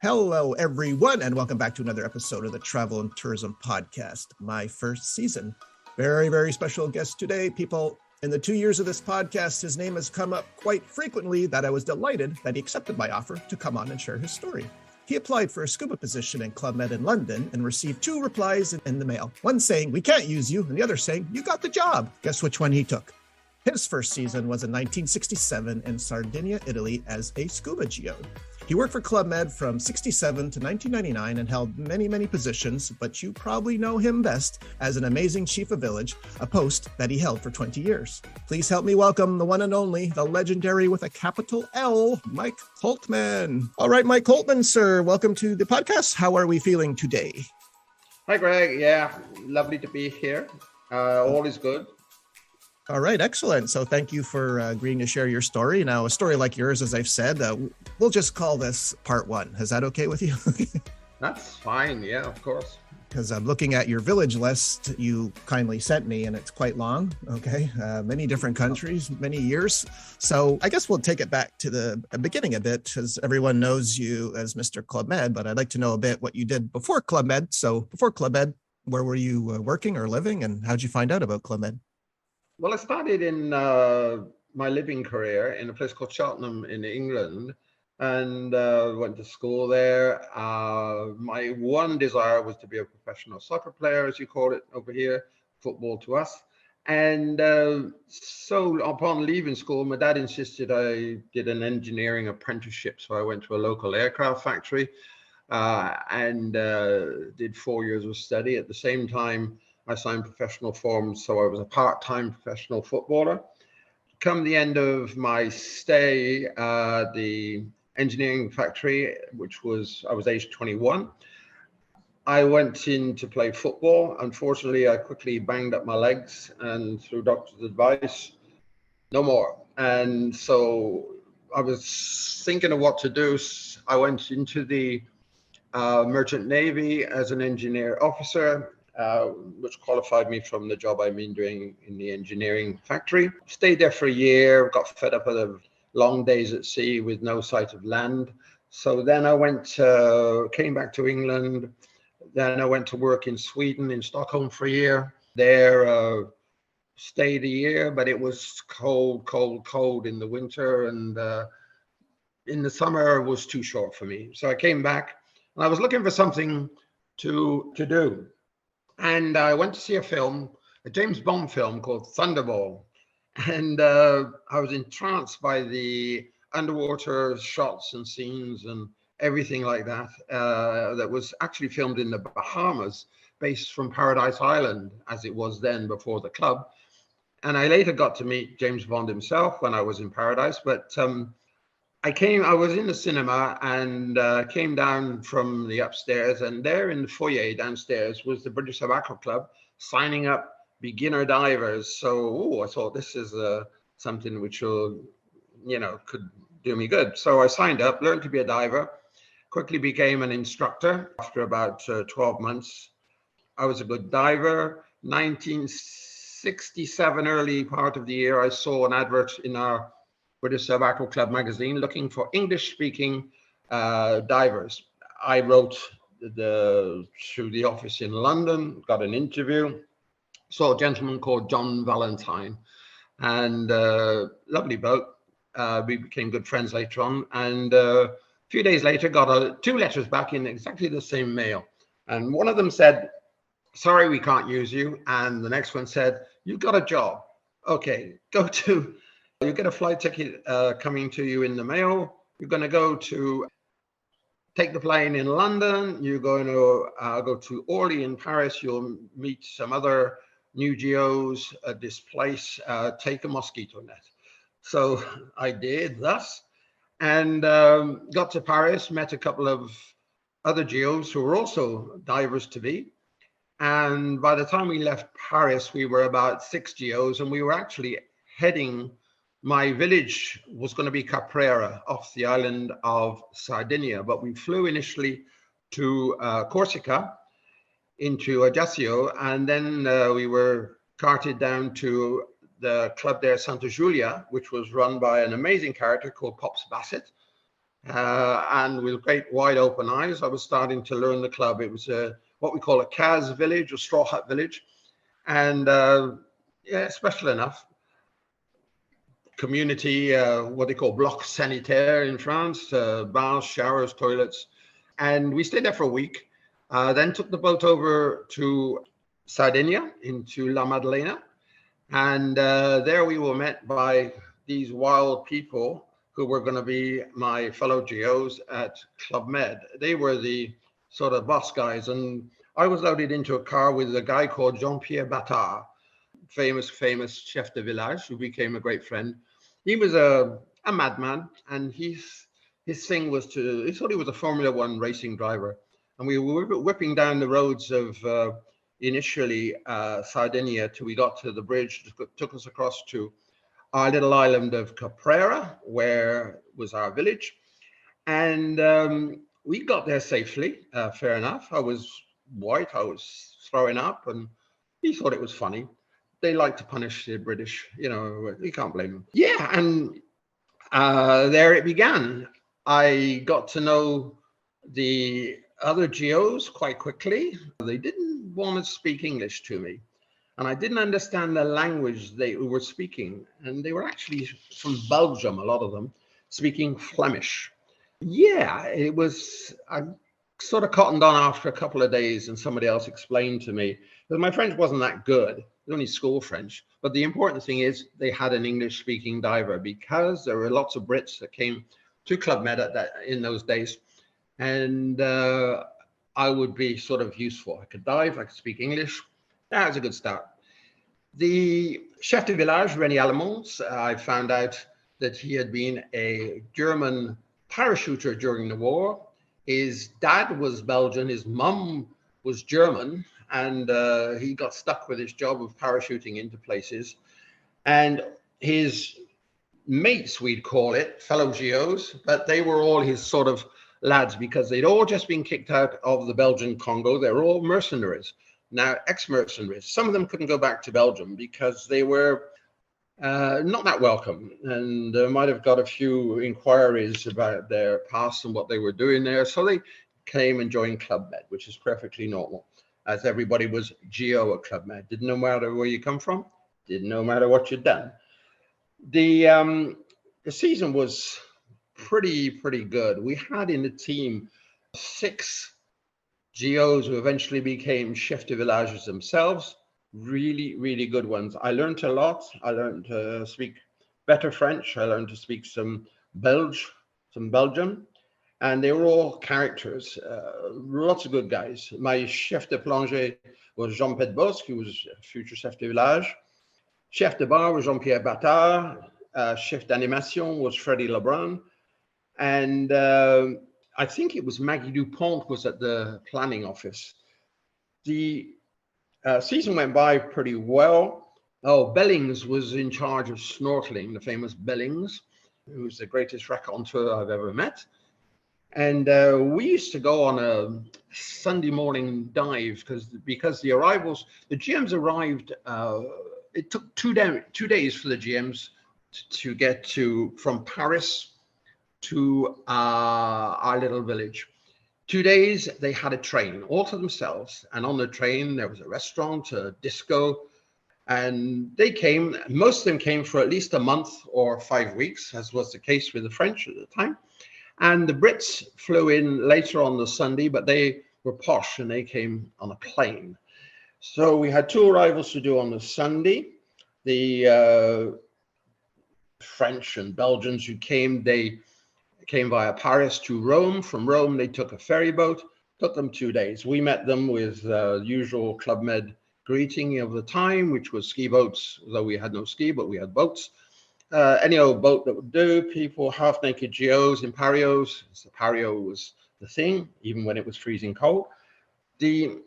Hello, everyone, and welcome back to another episode of the Travel and Tourism Podcast, my first season. Very, very special guest today, people. In the 2 years of this podcast, his name has come up quite frequently that I was delighted that he accepted my offer to come on and share his story. He applied for a scuba position in Club Med in London and received 2 replies in the mail. One saying, "We can't use you," and the other saying, "You got the job." Guess which one he took? His first season was in 1967 in Sardinia, Italy as a scuba geode. He worked for Club Med from 67 to 1999 and held many, many positions, but you probably know him best as an amazing chief of village, a post that he held for 20 years. Please help me welcome the one and only, the legendary with a capital L, Mike Coltman. All right, Mike Coltman, sir, welcome to the podcast. How are we feeling today? Hi, Greg. Yeah, lovely to be here. All is good. All right, excellent. So thank you for agreeing to share your story. Now, a story like yours, as I've said, we'll just call this part 1. Is that okay with you? That's fine. Yeah, of course. Because I'm looking at your village list you kindly sent me, and it's quite long. Okay. Many different countries, many years. So I guess we'll take it back to the beginning a bit, because everyone knows you as Mr. Club Med, but I'd like to know a bit what you did before Club Med. So before Club Med, where were you working or living, and how'd you find out about Club Med? Well, I started in my living career in a place called Cheltenham in England, and went to school there. My one desire was to be a professional soccer player, as you call it over here, football to us. And so upon leaving school, my dad insisted I did an engineering apprenticeship. So I went to a local aircraft factory and did 4 years of study. At the same time, I signed professional forms, so I was a part-time professional footballer. Come the end of my stay at the engineering factory, I was age 21, I went in to play football. Unfortunately, I quickly banged up my legs, and through doctor's advice, no more. And so I was thinking of what to do. I went into the Merchant Navy as an engineer officer, which qualified me from the job I've been doing in the engineering factory. Stayed there for a year, got fed up of the long days at sea with no sight of land. So then I came back to England. Then I went to work in Sweden, in Stockholm for a year. There, stayed a year, but it was cold in the winter, and in the summer was too short for me. So I came back, and I was looking for something to do. And I went to see a James Bond film called Thunderball. And I was entranced by the underwater shots and scenes and everything like that. That was actually filmed in the Bahamas, based from Paradise Island, as it was then before the club. And I later got to meet James Bond himself when I was in Paradise. But I was in the cinema and came down from the upstairs, and there in the foyer downstairs was the British Tobacco Club signing up beginner divers. So I thought this is something which will, could do me good. So I signed up, learned to be a diver, quickly became an instructor. After about 12 months, I was a good diver. 1967, early part of the year, I saw an advert in our British Tobacco Club magazine looking for English-speaking divers. I wrote through the office in London, got an interview, saw a gentleman called John Valentine, and lovely bloke. We became good friends later on, and a few days later got 2 letters back in exactly the same mail. And one of them said, "Sorry, we can't use you." And the next one said, "You've got a job. Okay, you get a flight ticket coming to you in the mail. You're going to take the plane in London. You're going to go to Orly in Paris. You'll meet some other new geos at this place. Take a mosquito net." So I did thus, and got to Paris, met a couple of other geos who were also divers to be. And by the time we left Paris, we were about 6 geos, and we were actually my village was going to be Caprera, off the island of Sardinia, but we flew initially to Corsica, into Ajaccio, and then we were carted down to the club there, Santa Giulia, which was run by an amazing character called Pops Bassett. And with great wide open eyes, I was starting to learn the club. It was what we call a case village, a straw hut village. And yeah, special enough. Community, what they call bloc sanitaire in France, baths, showers, toilets. And we stayed there for a week, then took the boat over to Sardinia, into La Maddalena. And there we were met by these wild people who were going to be my fellow GOs at Club Med. They were the sort of boss guys. And I was loaded into a car with a guy called Jean-Pierre Battard, famous chef de village, who became a great friend. He was a madman, and his thing was he thought he was a Formula One racing driver. And we were whipping down the roads of initially Sardinia till we got to the bridge that took us across to our little island of Caprera, where was our village. And we got there safely, fair enough. I was white, I was throwing up, and he thought it was funny. They like to punish the British, you can't blame them. Yeah, and there it began. I got to know the other GOs quite quickly. They didn't want to speak English to me, and I didn't understand the language they were speaking. And they were actually from Belgium, a lot of them, speaking Flemish. Yeah, I sort of cottoned on after a couple of days, and somebody else explained to me that my French wasn't that good. It was only school French. But the important thing is they had an English-speaking diver, because there were lots of Brits that came to Club Med in those days. And I would be sort of useful. I could dive, I could speak English. That was a good start. The chef de village, René Allemans, I found out that he had been a German parachuter during the war. His dad was Belgian, his mum was German, and he got stuck with his job of parachuting into places. And his mates, we'd call it, fellow GOs, but they were all his sort of lads, because they'd all just been kicked out of the Belgian Congo. They were all mercenaries, now ex-mercenaries. Some of them couldn't go back to Belgium because they were not that welcome, and might have got a few inquiries about their past and what they were doing there. So they came and joined Club Med, which is perfectly normal, as everybody was GO at Club Med. Didn't no matter where you come from, didn't no matter what you'd done. The season was pretty good. We had in the team 6 GOs who eventually became chef de villages themselves. Really good ones. I learned a lot. I learned to speak better French. I learned to speak some Belgian, and they were all characters. Lots of good guys. My chef de plongée was Jean-Pierre Bosque, who was a future chef de village. Chef de bar was Jean-Pierre Battard. Chef d'animation was Freddy Lebrun. And I think it was Maggie Dupont was at the planning office. The season went by pretty well. Oh, Bellings was in charge of snorkeling, the famous Bellings, who's the greatest raconteur I've ever met. And we used to go on a Sunday morning dive because the GMs arrived. It took 2 days for the GMs to get from Paris to our little village. 2 days, they had a train all to themselves. And on the train, there was a restaurant, a disco. And they came, most of them came for at least a month or 5 weeks, as was the case with the French at the time. And the Brits flew in later on the Sunday, but they were posh and they came on a plane. So we had 2 arrivals to do on the Sunday. The French and Belgians who came, they came via Paris to Rome. From Rome, they took a ferry boat. Took them 2 days. We met them with the usual Club Med greeting of the time, which was ski boats, though we had no ski, but we had boats. Any old boat that would do. People, half-naked GOs in parios. The pario was the thing, even when it was freezing cold. Then,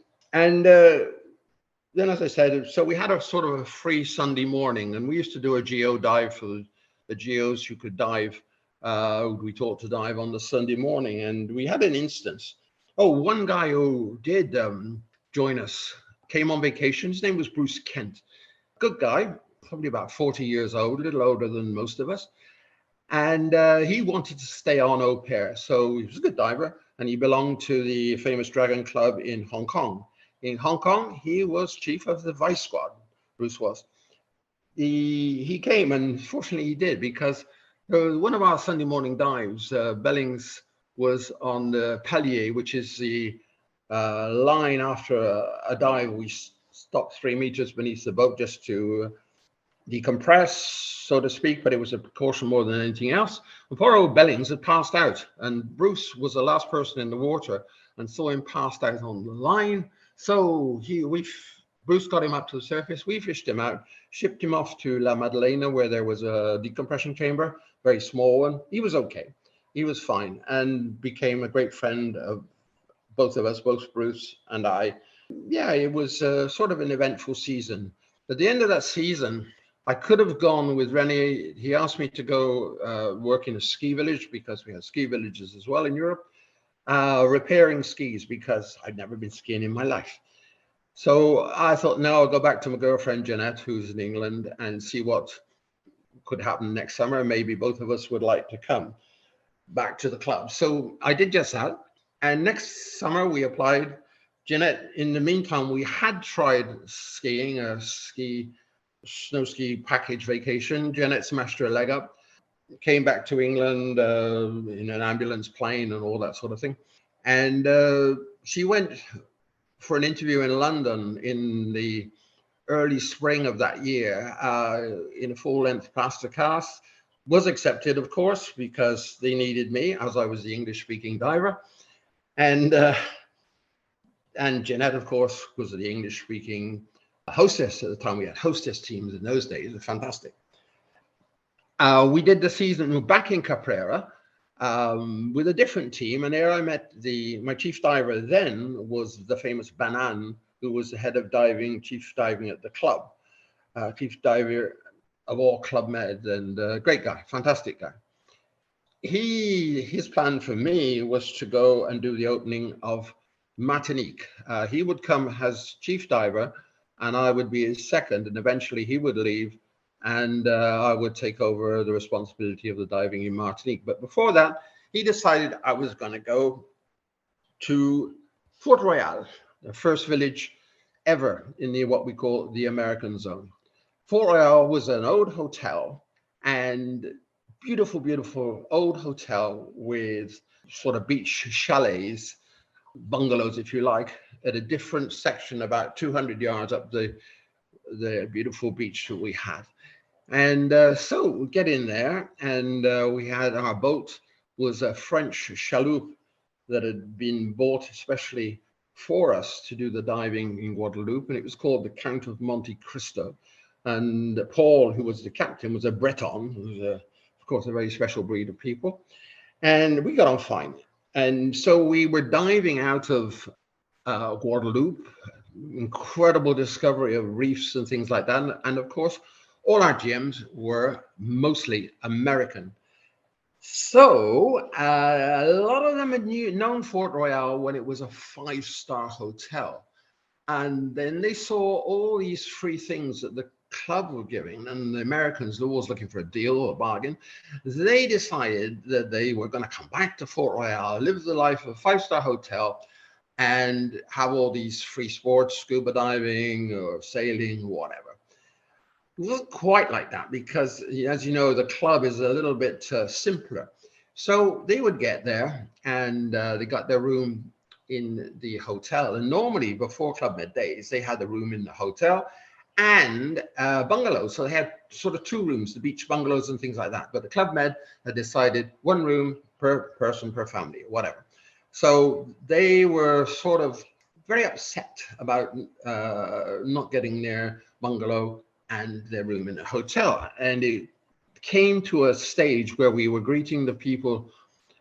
as I said, so we had a sort of a free Sunday morning, and we used to do a GO dive for the GOs who could dive. We taught to dive on the Sunday morning, and we had an instance. Oh, one guy who did join us came on vacation. His name was Bruce Kent. Good guy, probably about 40 years old, a little older than most of us. And he wanted to stay on au pair. So he was a good diver, and he belonged to the famous Dragon Club in Hong Kong. In Hong Kong, he was chief of the vice squad, Bruce was. He came, and fortunately he did, because one of our Sunday morning dives, Bellings was on the palier, which is the line after a dive. We stopped 3 meters beneath the boat just to decompress, so to speak, but it was a precaution more than anything else. And poor old Bellings had passed out, and Bruce was the last person in the water and saw him passed out on the line. So Bruce got him up to the surface. We fished him out, shipped him off to La Maddalena, where there was a decompression chamber, very small one. He was okay. He was fine, and became a great friend of both of us, both Bruce and I. Yeah, it was sort of an eventful season. At the end of that season, I could have gone with Rene. He asked me to go work in a ski village, because we have ski villages as well in Europe, repairing skis, because I'd never been skiing in my life. So I thought, no, I'll go back to my girlfriend, Jeanette, who's in England, and see what could happen next summer. Maybe both of us would like to come back to the club. So I did just that. And next summer we applied. Jeanette, in the meantime, we had tried skiing, snow ski package vacation. Jeanette smashed her leg up, came back to England in an ambulance plane and all that sort of thing. And she went for an interview in London in the early spring of that year in a full-length plaster cast. Was accepted, of course, because they needed me, as I was the English-speaking diver. And Jeanette, of course, was the English-speaking hostess at the time. We had hostess teams in those days. It was fantastic. We did the season back in Caprera with a different team, and there I met my chief diver then was the famous Banan, who was the head of chief diving at the club, chief diver of all Club Med, and great guy, fantastic guy. His plan for me was to go and do the opening of Martinique. He would come as chief diver, and I would be his second, and eventually he would leave, and I would take over the responsibility of the diving in Martinique. But before that, he decided I was going to go to Fort Royal, the first village ever in what we call the American zone. Fort Royal was an old hotel, and beautiful, beautiful old hotel with sort of beach chalets, bungalows, if you like, at a different section about 200 yards up the beautiful beach that we had. And so we get in there, and we had our boat was a French chaloupe that had been bought especially for us to do the diving in Guadeloupe, and it was called the Count of Monte Cristo. And Paul, who was the captain, was a Breton, who was, of course, a very special breed of people. And we got on fine. And so we were diving out of Guadeloupe, incredible discovery of reefs and things like that. And of course, all our gyms were mostly American. So a lot of them had known Fort Royal when it was a 5-star hotel. And then they saw all these free things that the club were giving, and the Americans, they're always looking for a deal or a bargain. They decided that they were going to come back to Fort Royal, live the life of a 5-star hotel, and have all these free sports, scuba diving or sailing, whatever. It wasn't quite like that, because, as you know, the club is a little bit simpler. So they would get there, and they got their room in the hotel. And normally, before Club Med days, they had a room in the hotel and bungalows. So they had sort of 2 rooms, the beach bungalows and things like that. But the Club Med had decided 1 room per person, per family, whatever. So they were sort of very upset about not getting their bungalow and their room in a hotel. And it came to a stage where we were greeting the people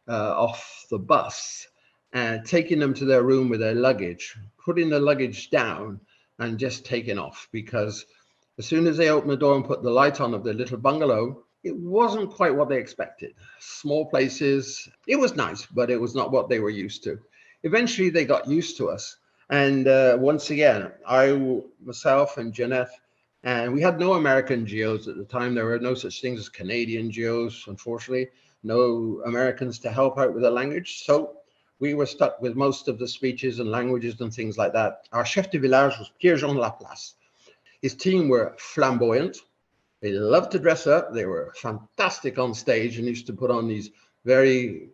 off the bus and taking them to their room with their luggage, putting the luggage down and just taking off, because as soon as they opened the door and put the light on of their little bungalow, it wasn't quite what they expected. Small places, it was nice, but it was not what they were used to. Eventually they got used to us. And once again, myself and Jeanette And we had no American geos at the time. There were no such things as Canadian geos, unfortunately, no Americans to help out with the language. So we were stuck with most of the speeches and languages and things like that. Our chef de village was Pierre-Jean Laplace. His team were flamboyant. They loved to dress up. They were fantastic on stage and used to put on these very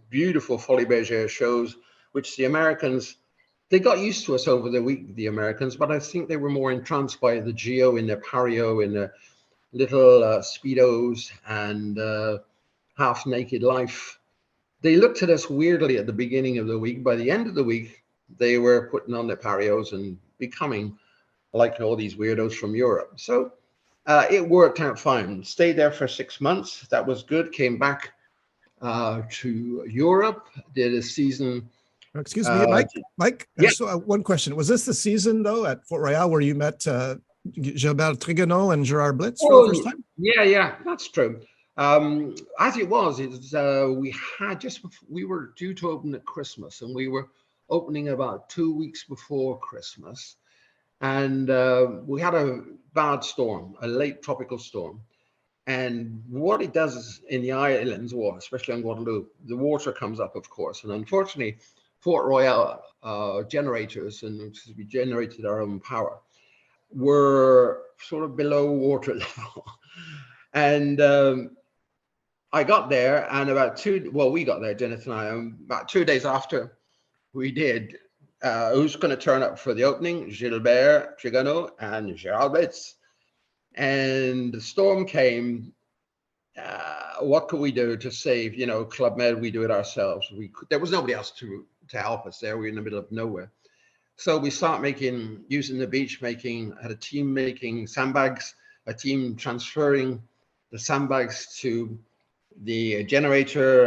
beautiful Folie Bergère shows, which the Americans, they got used to us over the week, the Americans, but I think they were more entranced by the Geo in their Pario, in their little Speedos and half naked life. They looked at us weirdly at the beginning of the week. By the end of the week, they were putting on their Parios and becoming like all these weirdos from Europe. So it worked out fine. Stayed there for 6 months. That was good. Came back to Europe, did a season. Excuse me, Mike. Mike, yeah. So one question. Was this the season, though, at Fort Royal where you met Gilbert Trigonneau and Gerard Blitz for the first time? Yeah, that's true. As it was, we had we were due to open at Christmas, and we were opening about 2 weeks before Christmas. And we had a bad storm, a late tropical storm. And what it does is in the islands, or especially on Guadeloupe, the water comes up, of course. And unfortunately, Fort Royal generators, and we generated our own power, were sort of below water level. And I got there, and we got there, Jennifer and I, about 2 days after we did, who's going to turn up for the opening? Gilbert Trigonneau and Gerard Blitz. And the storm came. What could we do to save, Club Med? We do it ourselves. There was nobody else to help us there. We were in the middle of nowhere. So we start using the beach, had a team making sandbags, a team transferring the sandbags to the generator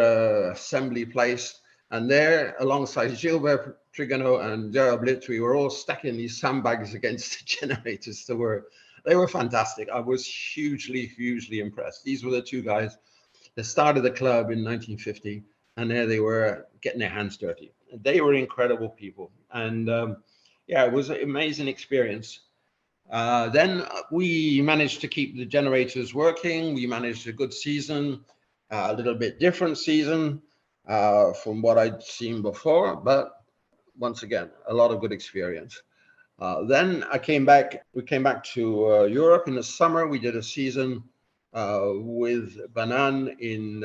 assembly place. And there, alongside Gilbert Trigonneau and Gerard Blitz, we were all stacking these sandbags against the generators. They were fantastic. I was hugely impressed. These were the two guys that started the club in 1950, and there they were getting their hands dirty. They were incredible people. And it was an amazing experience. Then we managed to keep the generators working. We managed a good season, a little bit different season from what I'd seen before, but once again, a lot of good experience. Then we came back to Europe in the summer. We did a season with Banan in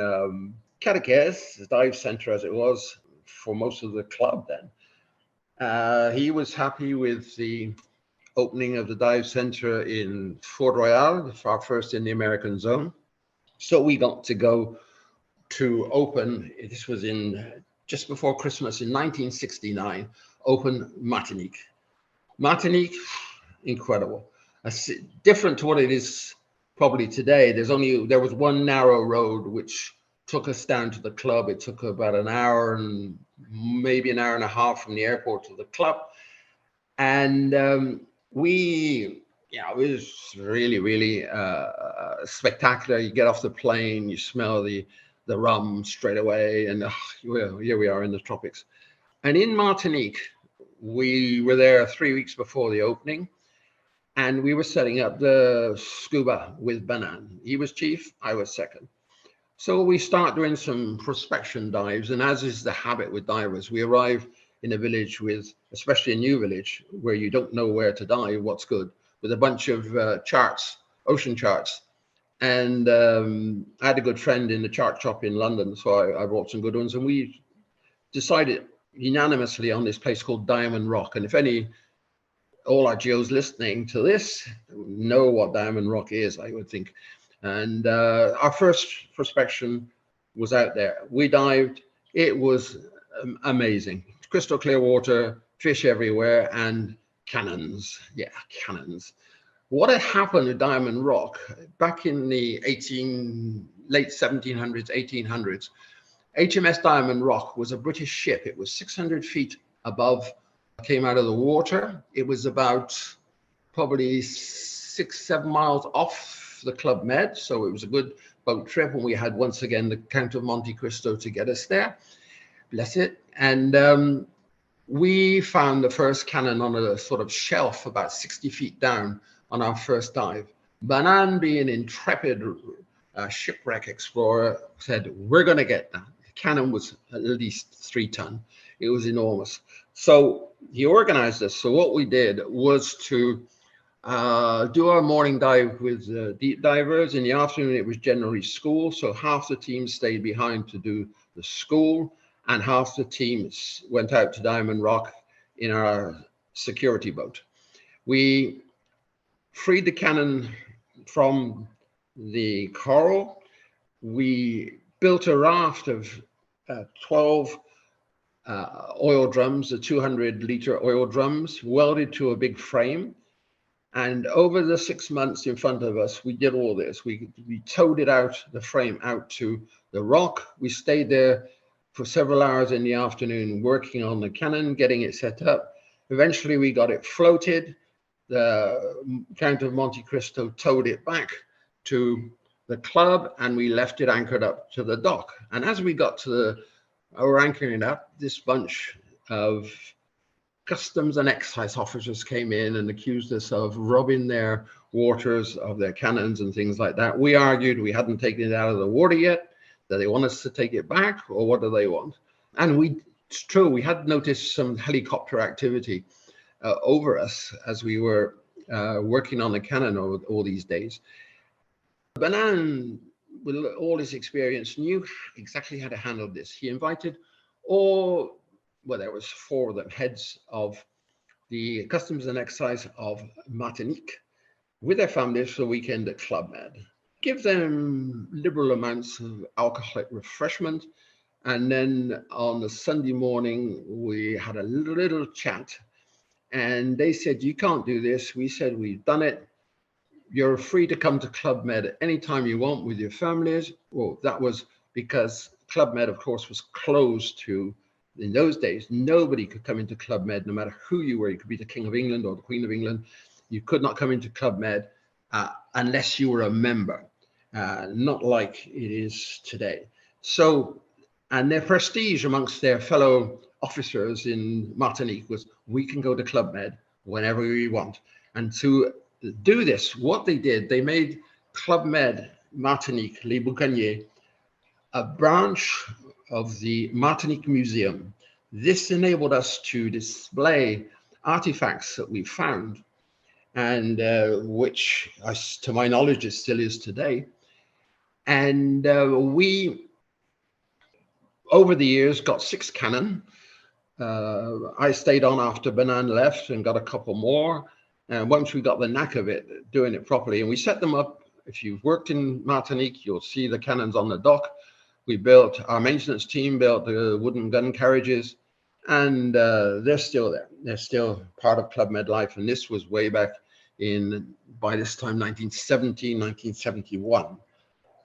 Cadaqués, the dive center as it was for most of the club then. He was happy with the opening of the dive center in Fort Royal, our first in the American zone. So we got to go to open, this was just before Christmas in 1969, open Martinique. Martinique, incredible. Different to what it is probably today. There was one narrow road which took us down to the club. It took about an hour and maybe an hour and a half from the airport to the club. And it was really spectacular. You get off the plane, you smell the rum straight away, and here we are in the tropics. And in Martinique, we were there 3 weeks before the opening, and we were setting up the scuba with Banan. He was chief, I was second. So we start doing some prospection dives, and as is the habit with divers, we arrive in a village especially a new village, where you don't know where to dive, what's good, with a bunch of charts, ocean charts. And I had a good friend in the chart shop in London, so I brought some good ones, and we decided unanimously on this place called Diamond Rock. And if all our geos listening to this know what Diamond Rock is, I would think. And our first prospection was out there. We dived. It was amazing. Crystal clear water, fish everywhere, and cannons. Yeah, cannons. What had happened at Diamond Rock back in the late 1700s, 1800s, HMS Diamond Rock was a British ship. It was 600 feet above, came out of the water. It was about probably 6-7 miles off the Club Med. So it was a good boat trip. And we had, once again, the Count of Monte Cristo to get us there. Bless it. And we found the first cannon on a sort of shelf about 60 feet down on our first dive. Banan, being intrepid shipwreck explorer, said, we're going to get that. The cannon was at least 3 tons. It was enormous. So he organized us. So what we did was to do our morning dive with deep divers. In the afternoon, it was generally school. So half the team stayed behind to do the school, and half the teams went out to Diamond Rock in our security boat. We freed the cannon from the coral. We built a raft of 12 oil drums, the 200-liter oil drums, welded to a big frame. And over the 6 months in front of us, we did all this. We towed it out, the frame out to the rock. We stayed there for several hours in the afternoon working on the cannon, getting it set up. Eventually, we got it floated. The Count of Monte Cristo towed it back to the club, and we left it anchored up to the dock. And as we got to our anchoring up, this bunch of customs and excise officers came in and accused us of robbing their waters of their cannons and things like that. We argued we hadn't taken it out of the water yet, that they want us to take it back, or what do they want? And it's true, we had noticed some helicopter activity over us as we were working on the cannon all these days. Banan, with all his experience, knew exactly how to handle this. He invited there was 4 of them, heads of the customs and excise of Martinique, with their families for the weekend at Club Med. Give them liberal amounts of alcoholic refreshment. And then on the Sunday morning, we had a little chat. And they said, you can't do this. We said, we've done it. You're free to come to Club Med anytime you want with your families. Well, that was because Club Med, of course, was closed to, in those days, nobody could come into Club Med, no matter who you were. You could be the King of England or the Queen of England. You could not come into Club Med unless you were a member, not like it is today. So, and their prestige amongst their fellow officers in Martinique was, we can go to Club Med whenever we want. And to do this, what they did, they made Club Med Martinique, Les Boucaniers, a branch of the Martinique Museum. This enabled us to display artifacts that we found, and which, to my knowledge, it still is today. And we, over the years, got 6 cannon. I stayed on after Banan left and got a couple more. And once we got the knack of it, doing it properly, and we set them up. If you've worked in Martinique, you'll see the cannons on the dock. Our maintenance team built the wooden gun carriages, and they're still there. They're still part of Club Med life. And this was way back by this time, 1970, 1971.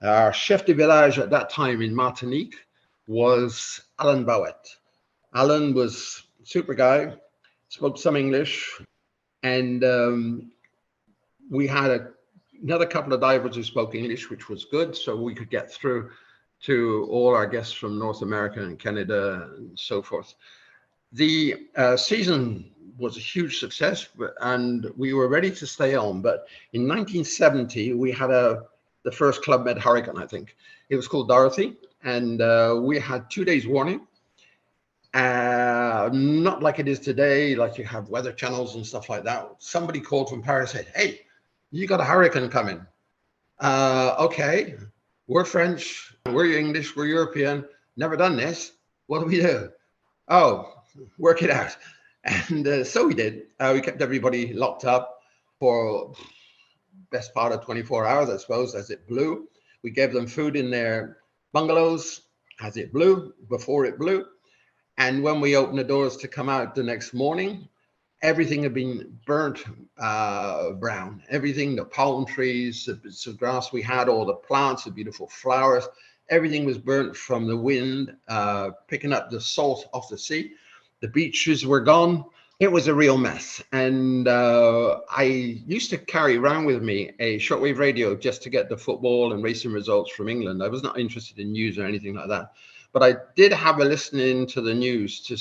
Our chef de village at that time in Martinique was Alan Bowett. Alan was a super guy, spoke some English, and we had another couple of divers who spoke English, which was good, so we could get through to all our guests from North America and Canada and so forth. The season was a huge success, and we were ready to stay on. But in 1970, we had the first Club Med hurricane, I think. It was called Dorothy, and we had 2 days warning. Not like it is today, like you have weather channels and stuff like that. Somebody called from Paris, said, hey, you got a hurricane coming. Okay, we're French, we're English, we're European, never done this. What do we do? Oh, work it out. And so we did. We kept everybody locked up for best part of 24 hours, I suppose, as it blew. We gave them food in their bungalows as it blew, before it blew. And when we opened the doors to come out the next morning, everything had been burnt brown. Everything, the palm trees, the bits of grass we had, all the plants, the beautiful flowers, everything was burnt from the wind, picking up the salt off the sea. The beaches were gone. It was a real mess. And I used to carry around with me a shortwave radio just to get the football and racing results from England. I was not interested in news or anything like that. But I did have a listening to the news to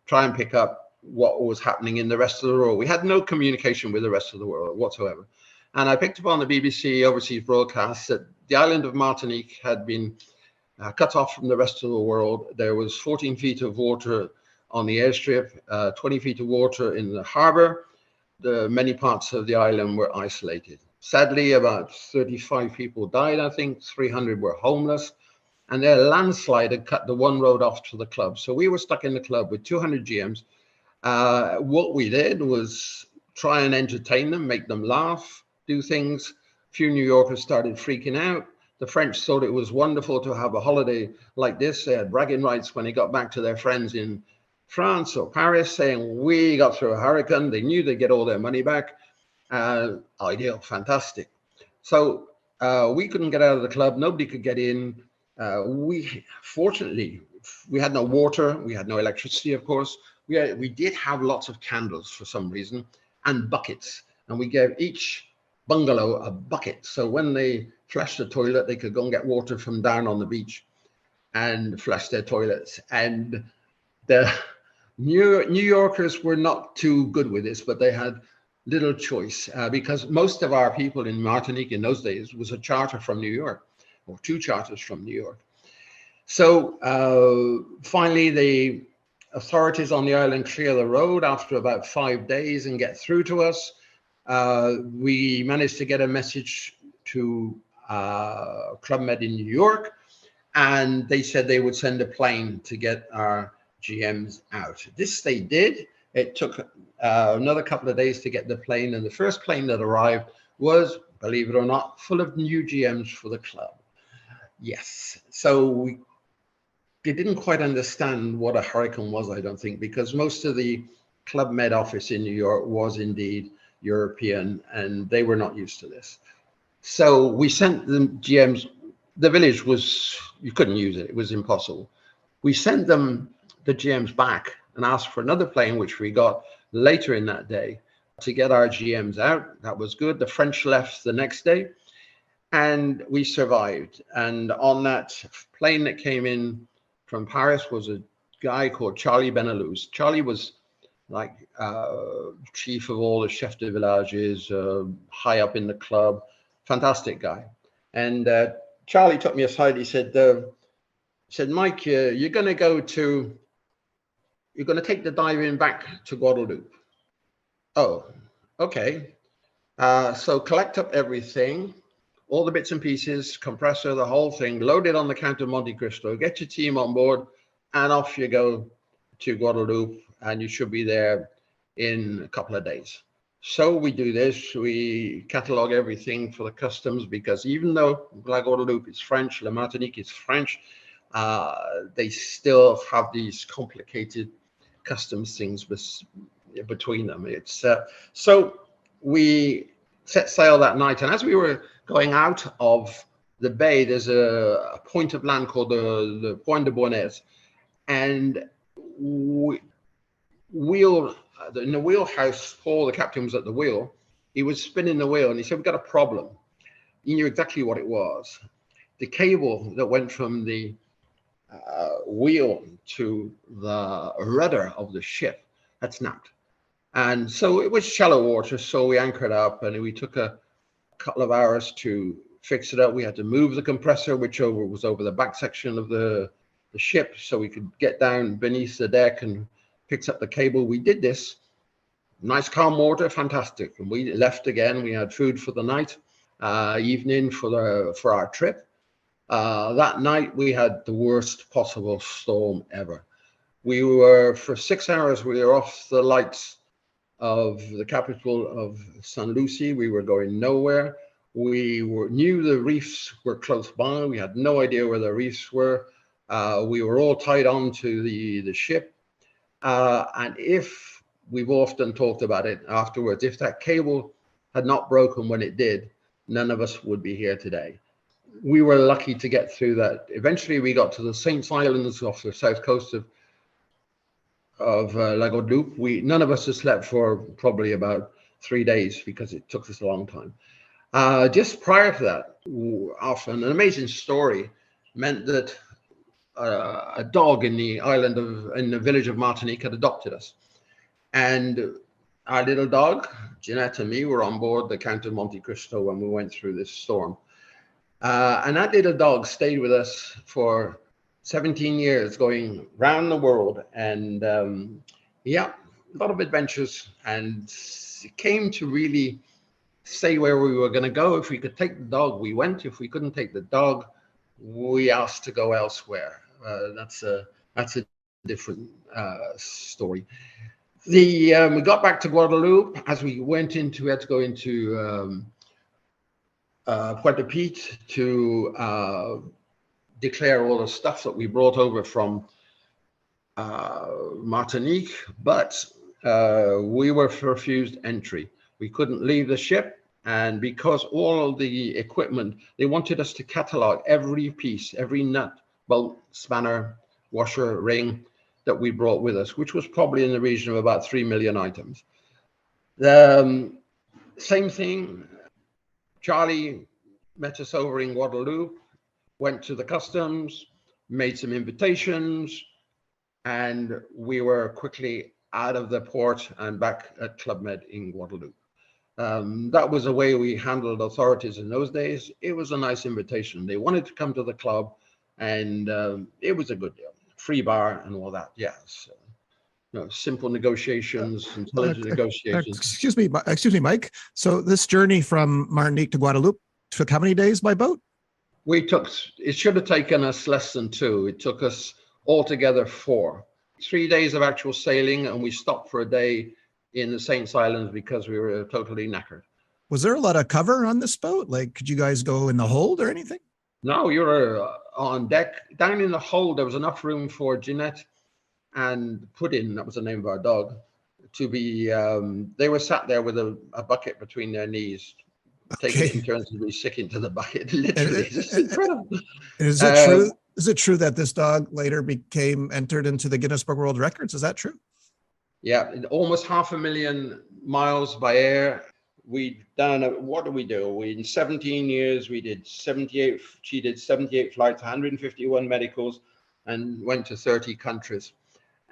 try and pick up what was happening in the rest of the world. We had no communication with the rest of the world whatsoever. And I picked up on the BBC overseas broadcast that the island of Martinique had been cut off from the rest of the world. There was 14 feet of water on the airstrip, 20 feet of water in the harbor. Many parts of the island were isolated. Sadly, about 35 people died, I think. 300 were homeless. And their landslide had cut the one road off to the club. So we were stuck in the club with 200 GMs. What we did was try and entertain them, make them laugh, do things. A few New Yorkers started freaking out. The French thought it was wonderful to have a holiday like this. They had bragging rights when they got back to their friends in France or Paris, saying, we got through a hurricane. They knew they'd get all their money back. Ideal, fantastic. So we couldn't get out of the club. Nobody could get in. Fortunately, we had no water. We had no electricity, of course. We did have lots of candles for some reason and buckets. And we gave each bungalow a bucket. So when they flushed the toilet, they could go and get water from down on the beach and flush their toilets. And the New Yorkers were not too good with this, but they had little choice because most of our people in Martinique in those days was a charter from New York or two charters from New York. So finally, the authorities on the island clear the road after about 5 days and get through to us. We managed to get a message to Club Med in New York, and they said they would send a plane to get our GMs out. This they did. It took another couple of days to get the plane, and the first plane that arrived was, believe it or not, full of new GMs for the club. Yes. So they didn't quite understand what a hurricane was, I don't think, because most of the Club Med office in New York was indeed European, and they were not used to this. So we sent the GMs. The village was, you couldn't use it. It was impossible. We sent them, the GMs, back and asked for another plane, which we got later in that day, to get our GMs out. That was good. The French left the next day, and we survived. And on that plane that came in from Paris was a guy called Charlie Benelux. Charlie was like chief of all the chef de villages, high up in the club, fantastic guy. And Charlie took me aside. He said, Mike, you're going to take the diving back to Guadeloupe. Oh, okay. So collect up everything, all the bits and pieces, compressor, the whole thing, load it on the Count of Monte Cristo, get your team on board, and off you go to Guadeloupe, and you should be there in a couple of days. So we do this, we catalog everything for the customs, because even though La Guadeloupe is French, La Martinique is French, they still have these complicated customs things between them. It's so we set sail that night, and as we were going out of the bay, there's a point of land called the Point de Bornez, and in the wheelhouse, Paul, the captain, was at the wheel. He was spinning the wheel, and he said, "We've got a problem." He knew exactly what it was. The cable that went from the wheel to the rudder of the ship had snapped. And so it was shallow water, so we anchored up, and we took a couple of hours to fix it up. We had to move the compressor, which was over the back section of the ship, so we could get down beneath the deck and fix up the cable. We did this. Nice calm water, fantastic. And we left again. We had food for the night, evening for our trip. That night we had the worst possible storm ever. We were, for 6 hours, we were off the lights of the capital of St. Lucie. We were going nowhere. We knew the reefs were close by. We had no idea where the reefs were. We were all tied on to the ship. And we've often talked about it afterwards, if that cable had not broken when it did, none of us would be here today. We were lucky to get through that. Eventually, we got to the Saints Islands off the south coast of La Guadeloupe. None of us had slept for probably about 3 days because it took us a long time. Just prior to that, often an amazing story meant that a dog in the village of Martinique had adopted us. And our little dog, Jeanette and me, were on board the Count of Monte Cristo when we went through this storm. And that little dog stayed with us for 17 years, going round the world. And yeah, a lot of adventures. And it came to really say where we were going to go. If we could take the dog, we went. If we couldn't take the dog, we asked to go elsewhere. That's a different story. We got back to Guadeloupe as we went into. We had to go into Puerto Pete to declare all the stuff that we brought over from Martinique, but we were refused entry. We couldn't leave the ship, and because all of the equipment, they wanted us to catalog every piece, every nut, bolt, spanner, washer, ring that we brought with us, which was probably in the region of about 3 million items. The same thing, Charlie met us over in Guadeloupe, went to the customs, made some invitations, and we were quickly out of the port and back at Club Med in Guadeloupe. That was the way we handled authorities in those days. It was a nice invitation. They wanted to come to the club, and it was a good deal. Free bar and all that, yes. Simple negotiations, intelligent negotiations. Excuse me, Mike. So this journey from Martinique to Guadeloupe took how many days by boat? It should have taken us less than 2. It took us altogether 4. 3 days of actual sailing, and we stopped for a day in the Saints Islands because we were totally knackered. Was there a lot of cover on this boat? Like, could you guys go in the hold or anything? No, you were on deck. Down in the hold, there was enough room for Jeanette and Puddin, that was the name of our dog, to be, they were sat there with a bucket between their knees, taking it in turns to be sick into the bucket, literally. It's incredible. Is it true? Is it true that this dog later became entered into the Guinness Book of World Records? Is that true? Yeah, almost 500,000 miles by air. We'd done, what did we do? In 17 years, we did 78, she did 78 flights, 151 medicals, and went to 30 countries.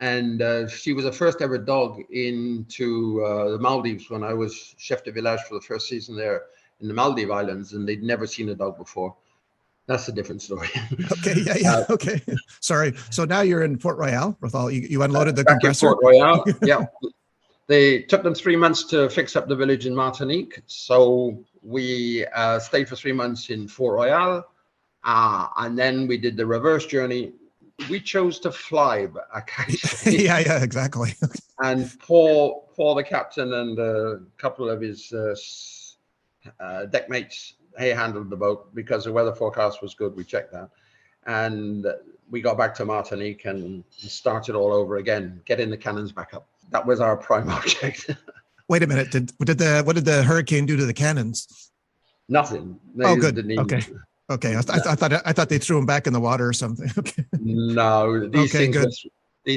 And she was the first ever dog into the Maldives when I was chef de village for the first season there in the Maldives Islands, and they'd never seen a dog before. That's a different story. Okay, yeah. Okay, sorry. So now you're in Port Royal with all you unloaded the compressor. Port Royal, yeah. They took them 3 months to fix up the village in Martinique, so we stayed for 3 months in Port Royal, and then we did the reverse journey. We chose to fly back, actually. yeah, exactly. And Paul, the captain, and a couple of his deck mates, they handled the boat because the weather forecast was good. We checked that, and we got back to Martinique and started all over again, getting the cannons back up. That was our prime object. Wait a minute. What did the hurricane do to the cannons? Nothing. Good. Okay. I thought they threw them back in the water or something. Okay. No, these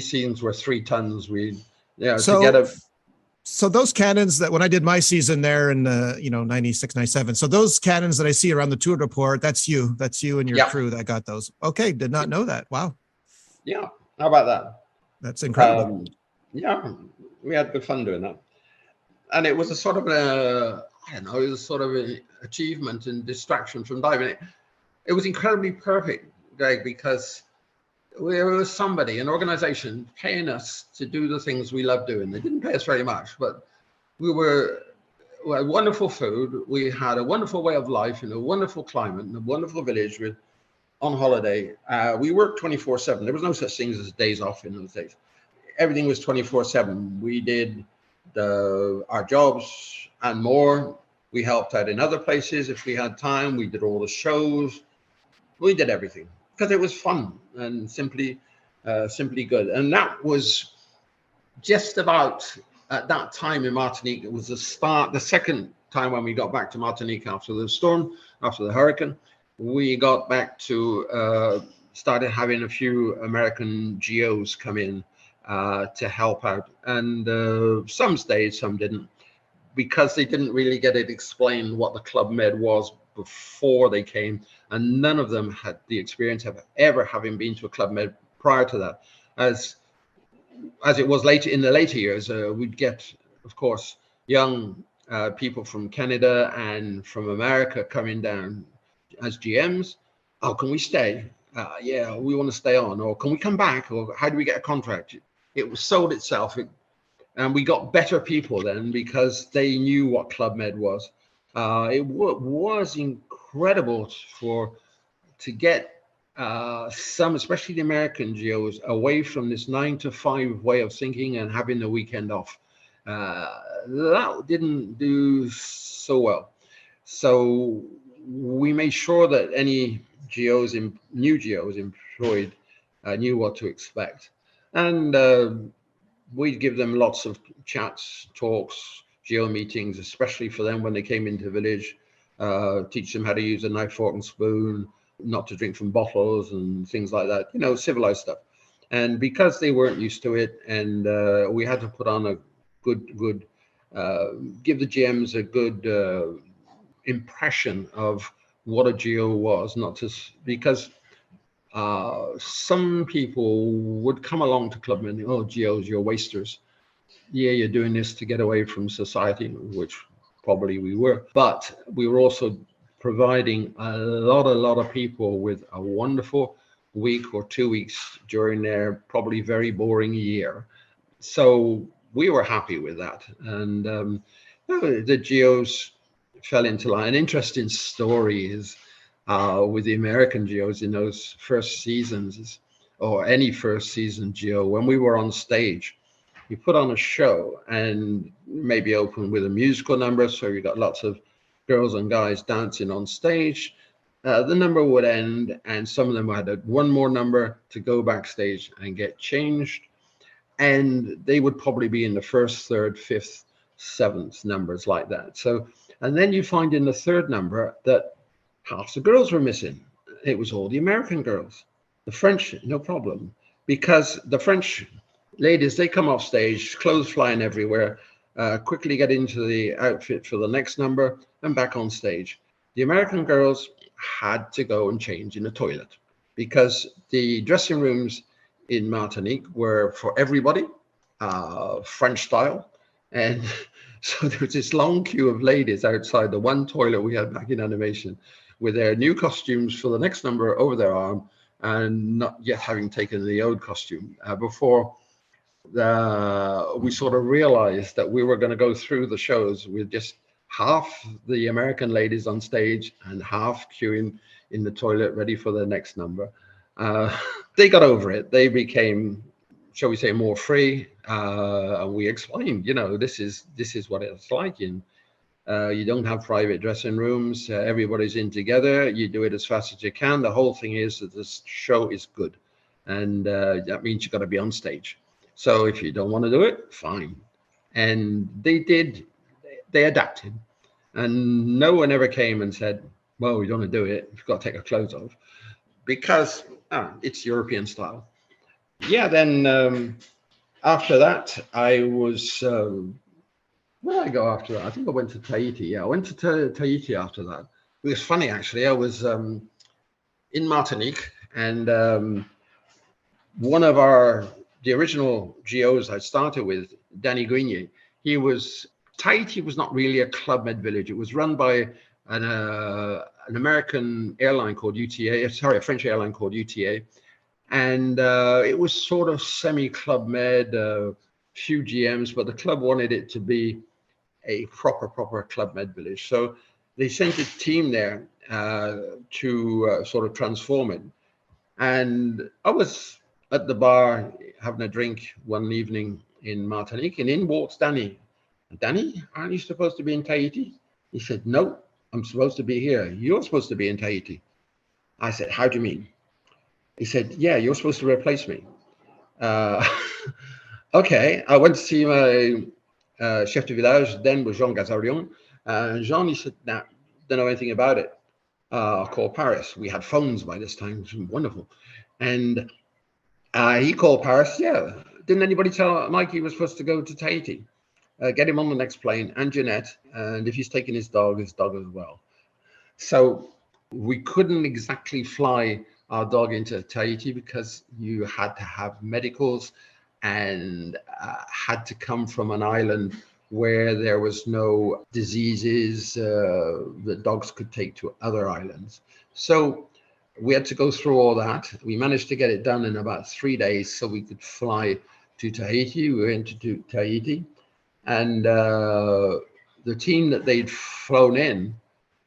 things were 3 tons. So those cannons that when I did my season there in 96, 97. So those cannons that I see around the tour report, that's you and your crew that got those. Okay. Did not know that. Wow. Yeah. How about that? That's incredible. Yeah, we had good fun doing that. And it was a sort of an achievement and distraction from diving. It was incredibly perfect, Greg, because there was somebody, an organization, paying us to do the things we love doing. They didn't pay us very much, but we had wonderful food. We had a wonderful way of life in a wonderful climate, in a wonderful village on holiday. We worked 24/7. There was no such things as days off in those days. Everything was 24/7. We did our jobs and more. We helped out in other places if we had time. We did all the shows. We did everything because it was fun and simply good. And that was just about at that time in Martinique. It was the second time when we got back to Martinique after the storm, after the hurricane. We got back to started having a few American GOs come in to help out, and some stayed, some didn't, because they didn't really get it explained what the Club Med was before they came, and none of them had the experience of ever having been to a Club Med prior to that. As as it was later in the later years, we'd get, of course, young people from Canada and from America coming down as GMs. Oh, can we stay? Yeah, we want to stay on. Or can we come back? Or how do we get a contract? It was sold itself. And we got better people then because they knew what Club Med was. It was incredible to get some, especially the American GOs, away from this 9 to 5 way of thinking and having the weekend off. That didn't do so well. So we made sure that any new GOs employed knew what to expect. And we'd give them lots of chats, talks, geo meetings, especially for them when they came into the village, teach them how to use a knife, fork, and spoon, not to drink from bottles and things like that, civilized stuff. And because they weren't used to it, and we had to put on a good, give the GMs a good impression of what a geo was, not just because some people would come along to Clubman, oh, geos, you're wasters. Yeah, you're doing this to get away from society, which probably we were. But we were also providing a lot of people with a wonderful week or 2 weeks during their probably very boring year. So we were happy with that. And the geos fell into line. An interesting story is with the American geos in those first seasons, or any first season geo, when we were on stage, you put on a show and maybe open with a musical number, so you got lots of girls and guys dancing on stage. The number would end, and some of them had one more number to go backstage and get changed, and they would probably be in the first, third, fifth, seventh numbers like that. So, and then you find in the third number that half the girls were missing. It was all the American girls. The French, no problem, because the French ladies, they come off stage, clothes flying everywhere, quickly get into the outfit for the next number and back on stage. The American girls had to go and change in the toilet because the dressing rooms in Martinique were for everybody, French style. And so there was this long queue of ladies outside the one toilet we had back in animation with their new costumes for the next number over their arm and not yet having taken the old costume before we sort of realized that we were going to go through the shows with just half the American ladies on stage and half queuing in the toilet ready for the next number. They got over it. They became, shall we say, more free. And we explained, this is what it's like. You don't have private dressing rooms. Everybody's in together. You do it as fast as you can. The whole thing is that this show is good. And that means you've got to be on stage. So if you don't want to do it, fine. And they adapted. And no one ever came and said, well, we don't want to do it. You've got to take our clothes off. Because it's European style. Yeah, then after that, I was, where did I go after that? I think I went to Tahiti. Yeah, I went to Tahiti after that. It was funny, actually. I was in Martinique, and one of the original GOs I started with, Danny Grenier, Tahiti was not really a Club Med village. It was run by an American airline called UTA, a French airline called UTA. And it was sort of semi-Club Med, few GMs, but the club wanted it to be a proper Club Med village. So they sent a team there to sort of transform it. And I was at the bar having a drink one evening in Martinique, and in walks Danny. Danny, aren't you supposed to be in Tahiti? He said, no, I'm supposed to be here. You're supposed to be in Tahiti. I said, how do you mean? He said, yeah, you're supposed to replace me. Okay, I went to see my chef de village, then was Jean Gazarion. Jean, he said, nah, don't know anything about it. I'll call Paris. We had phones by this time, which was wonderful. And he called Paris. Yeah, didn't anybody tell Mike he was supposed to go to Tahiti? Get him on the next plane, and Jeanette, and if he's taking his dog as well. So we couldn't exactly fly our dog into Tahiti because you had to have medicals and had to come from an island where there was no diseases that dogs could take to other islands. So we had to go through all that. We managed to get it done in about 3 days so we could fly to Tahiti. We went to Tahiti, and the team that they'd flown in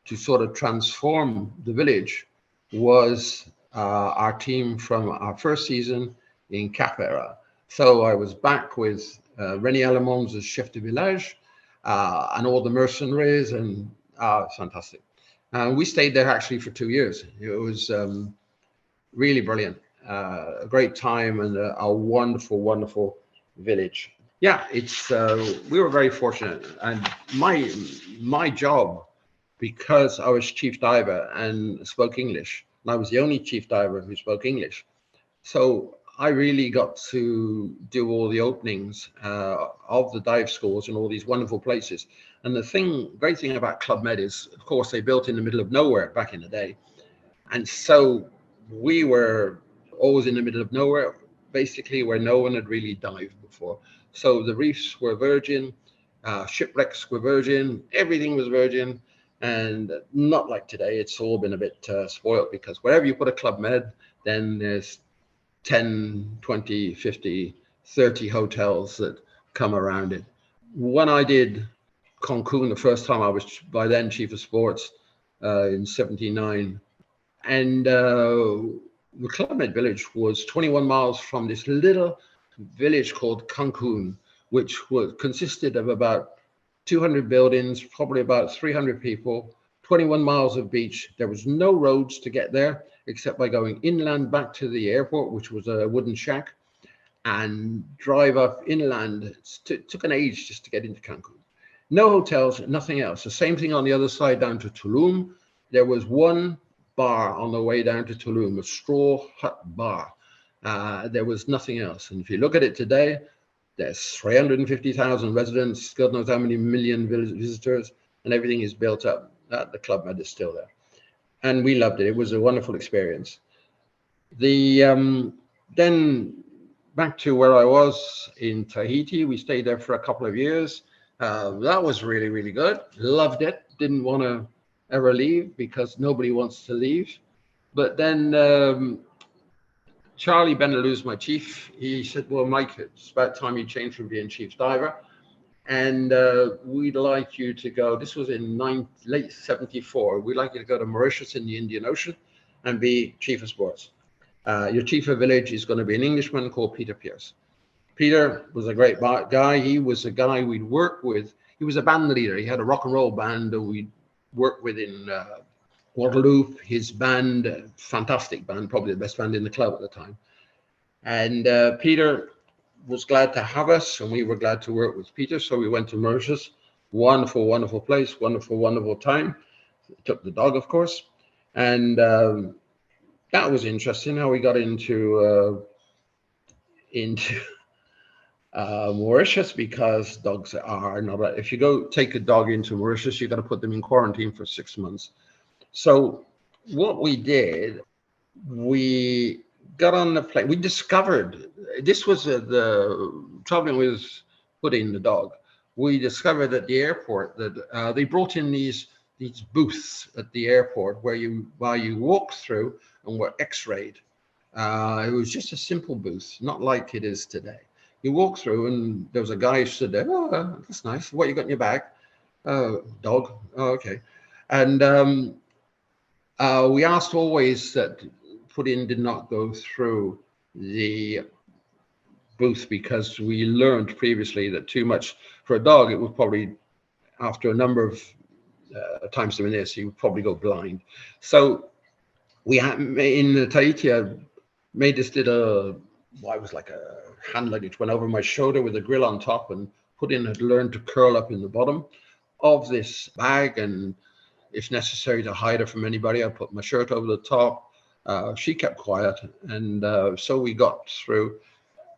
to sort of transform the village was our team from our first season in Capera. So I was back with René Alemans as chef de village and all the mercenaries, and fantastic. We stayed there actually for 2 years. It was really brilliant, a great time, and a wonderful, wonderful village. Yeah, it's we were very fortunate, and my job, because I was chief diver and spoke English, and I was the only chief diver who spoke English. So I really got to do all the openings of the dive schools in all these wonderful places. And the great thing about Club Med is, of course, they built in the middle of nowhere back in the day. And so we were always in the middle of nowhere, basically where no one had really dived before. So the reefs were virgin, shipwrecks were virgin, everything was virgin. And not like today, it's all been a bit spoiled, because wherever you put a Club Med, then there's 10, 20, 50, 30 hotels that come around it. When I did Cancun the first time, I was by then chief of sports in 79. And the Club Med village was 21 miles from this little village called Cancun, which consisted of about 200 buildings, probably about 300 people, 21 miles of beach. There was no roads to get there except by going inland back to the airport, which was a wooden shack, and drive up inland. It took an age just to get into Cancun. No hotels, nothing else. The same thing on the other side down to Tulum. There was one bar on the way down to Tulum, a straw hut bar. There was nothing else. And if you look at it today, there's 350,000 residents, God knows how many million visitors, and everything is built up. The Club Med is still there. And we loved it. It was a wonderful experience. Then back to where I was in Tahiti, we stayed there for a couple of years. That was really, really good. Loved it. Didn't want to ever leave, because nobody wants to leave. But then Charlie Benelux, my chief, he said, well, Mike, it's about time you change from being chief diver. And we'd like you to go, this was in late 74, we'd like you to go to Mauritius in the Indian Ocean and be chief of sports. Your chief of village is going to be an Englishman called Peter Pierce. Peter was a great guy. He was a guy we'd work with. He was a band leader. He had a rock and roll band that we'd work with in Guadeloupe. His band, fantastic band, probably the best band in the club at the time. And Peter was glad to have us, and we were glad to work with Peter. So we went to Mauritius. Wonderful, wonderful place. Wonderful, wonderful time. Took the dog, of course. And that was interesting how we got into Mauritius, because dogs are not, if you go take a dog into Mauritius, you got to put them in quarantine for 6 months. So what we did, we got on the plane. We discovered, this was the traveling with putting the dog. We discovered at the airport that they brought in these booths at the airport while you walk through and were x-rayed. It was just a simple booth, not like it is today. You walk through and there was a guy who stood there. Oh, that's nice. What you got in your bag? Dog. Oh, okay. And we asked always that put-in did not go through the booth, because we learned previously that too much for a dog, it would probably, after a number of times doing this, he would probably go blind. So we had in Tahiti, I made this little, it was like a hand luggage, went over my shoulder with a grill on top, and put-in had learned to curl up in the bottom of this bag, and if necessary to hide her from anybody, I put my shirt over the top. She kept quiet, and so we got through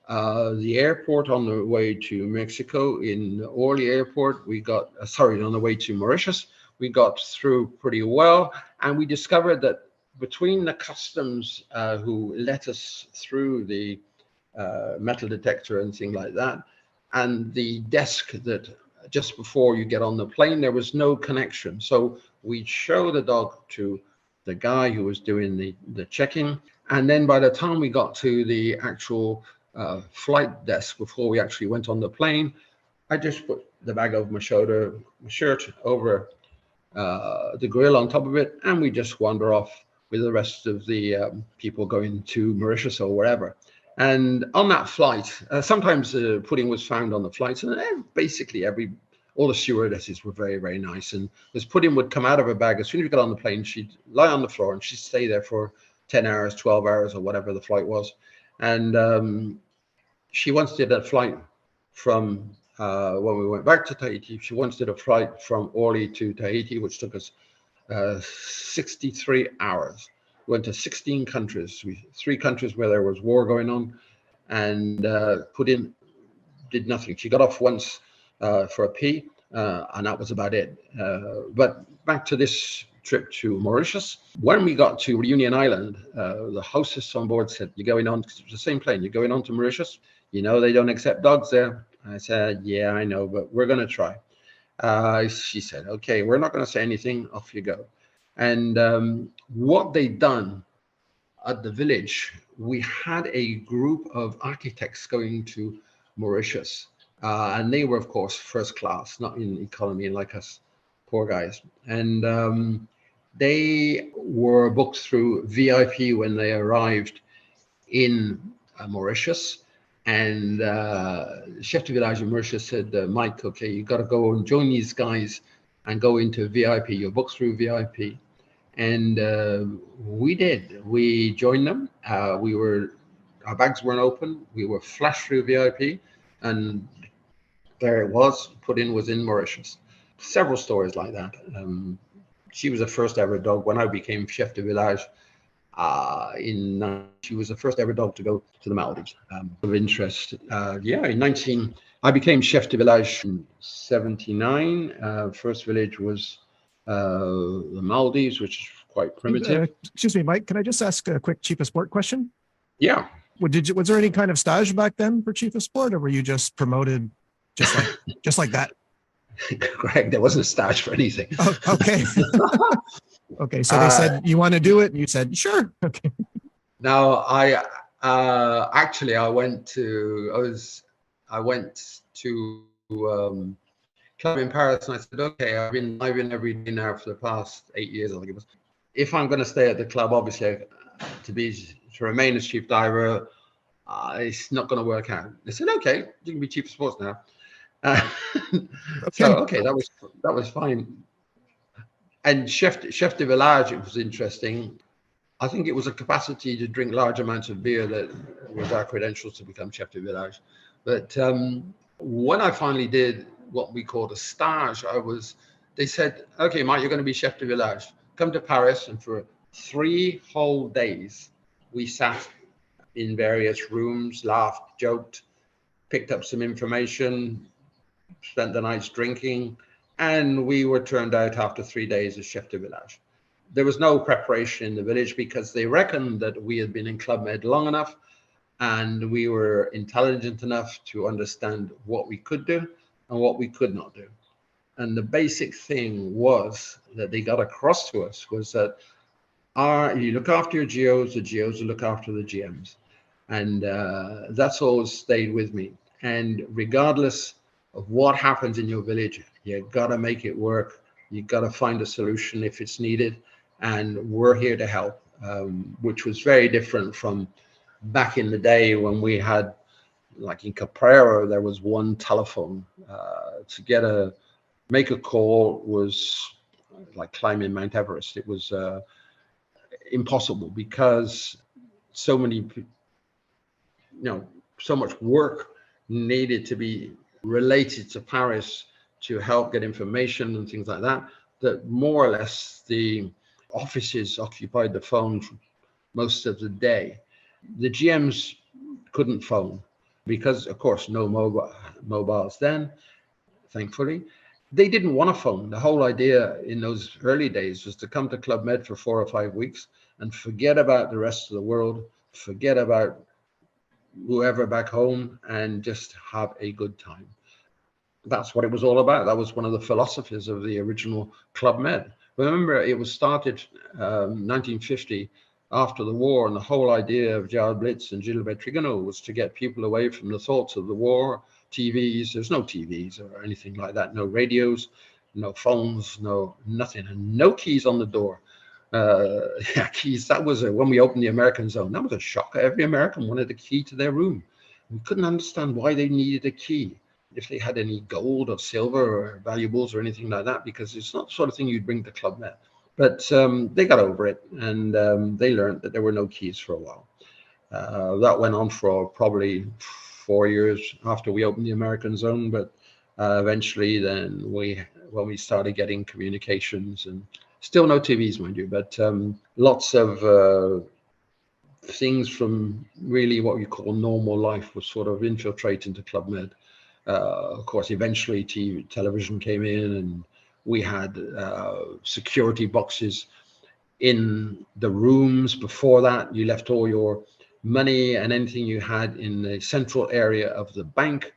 the airport on the way to Mexico. In Orly Airport, we got, on the way to Mauritius, we got through pretty well, and we discovered that between the customs who let us through the metal detector and things like that. And the desk that just before you get on the plane, there was no connection. So we'd show the dog to the guy who was doing the check-in. And then by the time we got to the actual flight desk, before we actually went on the plane, I just put the bag over my shoulder, my shirt over the grill on top of it, and we just wander off with the rest of the people going to Mauritius or wherever. And on that flight, sometimes pudding was found on the flights, and basically all the stewardesses were very, very nice. And this pudding would come out of her bag as soon as we got on the plane. She'd lie on the floor and she'd stay there for 10 hours, 12 hours, or whatever the flight was. And she once did a flight from when we went back to Tahiti. She once did a flight from Orly to Tahiti, which took us 63 hours. We went to 16 countries, 3 countries where there was war going on, and Puddin did nothing. She got off once for a pee, and that was about it. But back to this trip to Mauritius. When we got to Reunion Island, the hostess on board said, "You're going on," because it was the same plane, "You're going on to Mauritius. You know they don't accept dogs there." I said, "Yeah, I know, but we're going to try." She said, "Okay, we're not going to say anything. Off you go." And what they'd done at the village, we had a group of architects going to Mauritius, and they were, of course, first class, not in economy like us poor guys. And they were booked through VIP when they arrived in Mauritius. And Chef de Village in Mauritius said, "Mike, okay, you got to go and join these guys and go into VIP. You're booked through VIP." And we did. We joined them. Our bags weren't open. We were flashed through VIP, and there it was. Puddin was in Mauritius. Several stories like that. She was the first ever dog. When I became Chef de Village, she was the first ever dog to go to the Maldives. Of interest, I became Chef de Village in '79. First village was the Maldives, which is quite primitive. Excuse me, Mike. Can I just ask a quick chief of sport question? Yeah. Was there any kind of stage back then for chief of sport, or were you just promoted just like that? Greg, there wasn't a stage for anything. Oh, okay. Okay, so they said, "You want to do it?" And you said, "Sure." Okay. Now, I went to club in Paris, and I said, "Okay, I've been diving every day now for the past 8 years, I think it was. If I'm going to stay at the club, obviously, to remain as chief diver, it's not going to work out." They said, "Okay, you can be chief of sports now." So that was fine. And Chef de Village, it was interesting. I think it was a capacity to drink large amounts of beer that was our credentials to become Chef de Village. But when I finally did what we called a stage, they said, "Okay, Mike, you're going to be Chef de Village. Come to Paris." And for 3 whole days, we sat in various rooms, laughed, joked, picked up some information, spent the nights drinking, and we were turned out after 3 days as Chef de Village. There was no preparation in the village because they reckoned that we had been in Club Med long enough and we were intelligent enough to understand what we could do and what we could not do. And the basic thing was that they got across to us was that you look after your GOs, the GOs will look after the GMs. And that's always stayed with me. And regardless of what happens in your village, you got to make it work. You got to find a solution if it's needed. And we're here to help, which was very different from back in the day when we had, like in Caprera, there was one telephone. To make a call was like climbing Mount Everest. It was impossible because so much work needed to be related to Paris to help get information and things like that, that more or less the offices occupied the phone most of the day. The GMs couldn't phone because, of course, no mobiles then, thankfully. They didn't want to phone. The whole idea in those early days was to come to Club Med for 4 or 5 weeks and forget about the rest of the world, forget about whoever back home and just have a good time. That's what it was all about. That was one of the philosophies of the original Club Med. Remember, it was started 1950 after the war, and the whole idea of Gerald Blitz and Gilbert Trigano was to get people away from the thoughts of the war, TVs. There's no TVs or anything like that, no radios, no phones, no nothing, and no keys on the door. Yeah, keys. That was when we opened the American Zone. That was a shock. Every American wanted a key to their room. We couldn't understand why they needed a key, if they had any gold or silver or valuables or anything like that, because it's not the sort of thing you'd bring to Club Med. But they got over it, and they learned that there were no keys for a while. That went on for probably 4 years after we opened the American Zone, but eventually then when we started getting communications, and still no TVs, mind you, but lots of things from really what we call normal life was sort of infiltrate into Club Med. Of course, eventually television came in, and we had security boxes in the rooms. Before that, you left all your money and anything you had in the central area of the bank,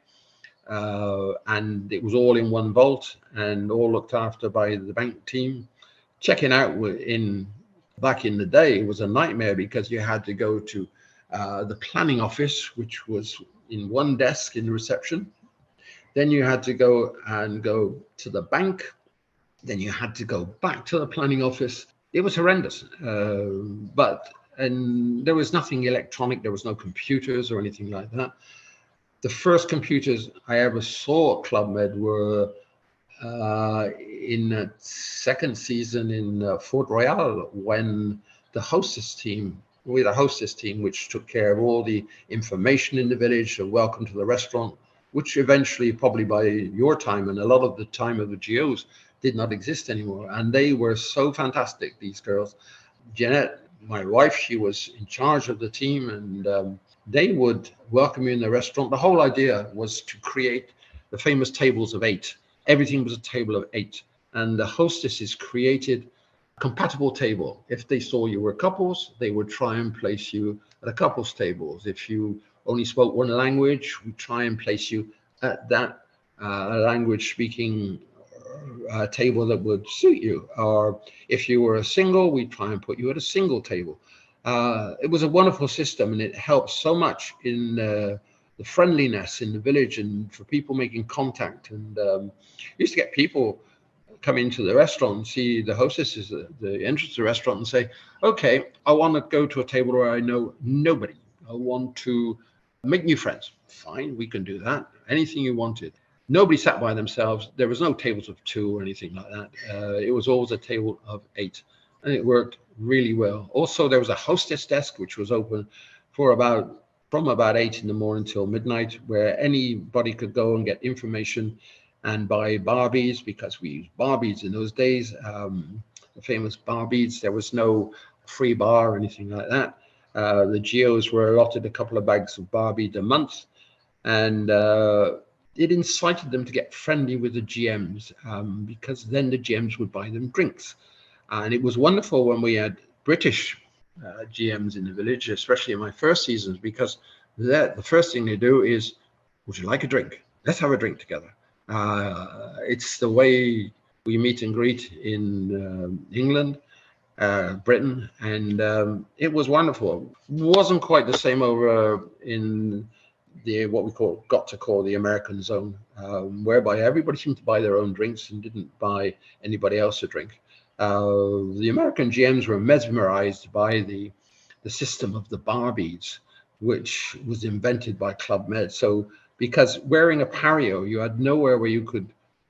and it was all in one vault and all looked after by the bank team. Checking out back in the day was a nightmare, because you had to go to the planning office, which was in one desk in the reception. Then you had to go to the bank. Then you had to go back to the planning office. It was horrendous. And there was nothing electronic. There was no computers or anything like that. The first computers I ever saw at Club Med were in that second season in Fort Royal, when we had a hostess team which took care of all the information in the village, a welcome to the restaurant, which eventually, probably by your time and a lot of the time of the GOs, did not exist anymore. And they were so fantastic, these girls. Jeanette, my wife, she was in charge of the team, and they would welcome you in the restaurant. The whole idea was to create the famous tables of 8. Everything was a table of 8. And the hostesses created a compatible table. If they saw you were couples, they would try and place you at a couples tables. If you only spoke one language, we try and place you at that language speaking table that would suit you. Or if you were a single, we try and put you at a single table. It was a wonderful system, and it helped so much in the friendliness in the village and for people making contact. And used to get people come into the restaurant and see the hostesses at the entrance of the restaurant and say, okay, I want to go to a table where I know nobody. I want to make new friends. Fine, we can do that. Anything you wanted. Nobody sat by themselves. There was no tables of 2 or anything like that. It was always a table of 8, and it worked really well. Also, there was a hostess desk which was open from about 8 in the morning till midnight, where anybody could go and get information and buy Barbies, because we used Barbies in those days, the famous Barbies. There was no free bar or anything like that. The GOs were allotted a couple of bags of Barbie a month, and it incited them to get friendly with the GMs, because then the GMs would buy them drinks. And it was wonderful when we had British GMs in the village, especially in my first seasons, because the first thing they do is, would you like a drink? Let's have a drink together. It's the way we meet and greet in England, Britain, and it was wonderful. Wasn't quite the same over in what we got to call the American Zone, whereby everybody seemed to buy their own drinks and didn't buy anybody else a drink. The American GMs were mesmerized by the system of the Barbies, which was invented by Club Med. So because wearing a pario, you had nowhere where you could